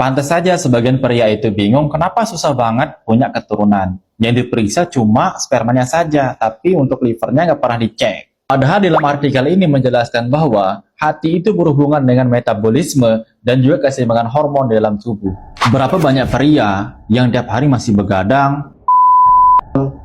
Pantas saja sebagian pria itu bingung kenapa susah banget punya keturunan. Yang diperiksa cuma spermanya saja, tapi untuk livernya nggak pernah dicek. Padahal dalam artikel ini menjelaskan bahwa hati itu berhubungan dengan metabolisme dan juga keseimbangan hormon dalam tubuh. Berapa banyak pria yang tiap hari masih begadang,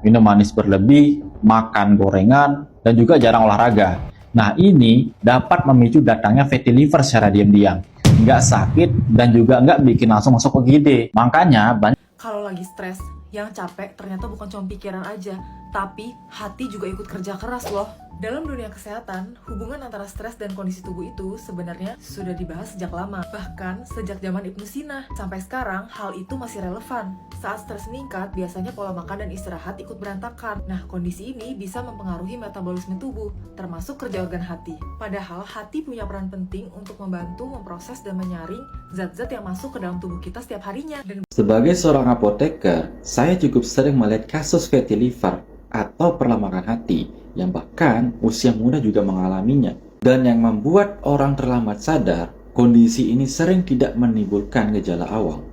minum manis berlebih, makan gorengan, dan juga jarang olahraga. Nah, ini dapat memicu datangnya fatty liver secara diam-diam. Nggak sakit dan juga nggak bikin langsung masuk ke IGD. Makanya banyak Kalau lagi stres, yang capek ternyata bukan cuma pikiran aja, tapi hati juga ikut kerja keras loh. Dalam dunia kesehatan, hubungan antara stres dan kondisi tubuh itu sebenarnya sudah dibahas sejak lama. Bahkan sejak zaman Ibnu Sina. Sampai sekarang, hal itu masih relevan. Saat stres meningkat, biasanya pola makan dan istirahat ikut berantakan. Nah, kondisi ini bisa mempengaruhi metabolisme tubuh, termasuk kerja organ hati. Padahal, hati punya peran penting untuk membantu memproses dan menyaring zat-zat yang masuk ke dalam tubuh kita setiap harinya. Dan Sebagai seorang apoteker, saya cukup sering melihat kasus fatty liver atau perlambatan hati yang bahkan usia muda juga mengalaminya. Dan yang membuat orang terlambat sadar, kondisi ini sering tidak menimbulkan gejala awal.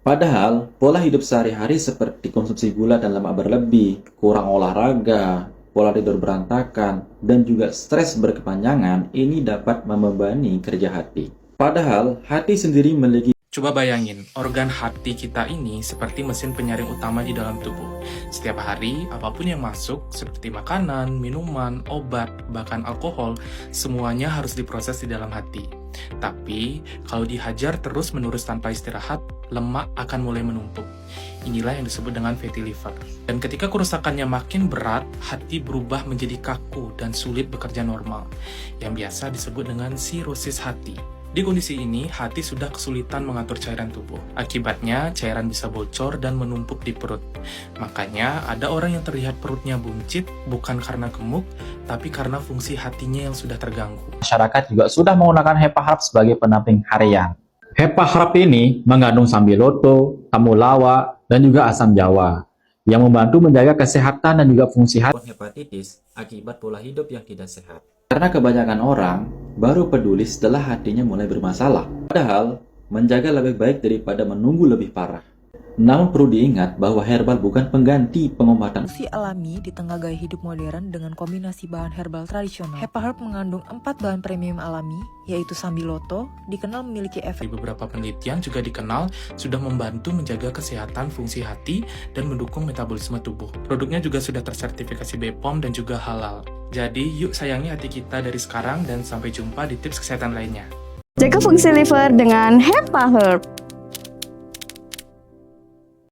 Padahal, pola hidup sehari-hari seperti konsumsi gula dan lemak berlebih, kurang olahraga, pola tidur berantakan, dan juga stres berkepanjangan ini dapat membebani kerja hati. Padahal, hati sendiri memiliki Coba bayangin, organ hati kita ini seperti mesin penyaring utama di dalam tubuh. Setiap hari, apapun yang masuk, seperti makanan, minuman, obat, bahkan alkohol, semuanya harus diproses di dalam hati. Tapi, kalau dihajar terus-menerus tanpa istirahat, lemak akan mulai menumpuk. Inilah yang disebut dengan fatty liver. Dan ketika kerusakannya makin berat, hati berubah menjadi kaku dan sulit bekerja normal, yang biasa disebut dengan sirosis hati. Di kondisi ini, hati sudah kesulitan mengatur cairan tubuh. Akibatnya, cairan bisa bocor dan menumpuk di perut. Makanya, ada orang yang terlihat perutnya buncit bukan karena gemuk, tapi karena fungsi hatinya yang sudah terganggu. masyarakat juga sudah menggunakan HEPA Herbs sebagai pendamping harian. HEPA Herbs ini mengandung sambiloto, temulawak, dan juga asam jawa yang membantu menjaga kesehatan dan juga fungsi hati. hepatitis akibat pola hidup yang tidak sehat. Karena kebanyakan orang baru peduli setelah hatinya mulai bermasalah. Padahal, menjaga lebih baik daripada menunggu lebih parah. Namun perlu diingat bahwa herbal bukan pengganti pengobatan. solusi alami di tengah gaya hidup modern dengan kombinasi bahan herbal tradisional. HEPA Herb mengandung 4 bahan premium alami, yaitu sambiloto, dikenal memiliki Di efek beberapa penelitian juga dikenal sudah membantu menjaga kesehatan fungsi hati dan mendukung metabolisme tubuh. Produknya juga sudah tersertifikasi BPOM dan juga halal. Jadi, yuk sayangi hati kita dari sekarang dan sampai jumpa di tips kesehatan lainnya. Jaga fungsi liver dengan HEPA Herb.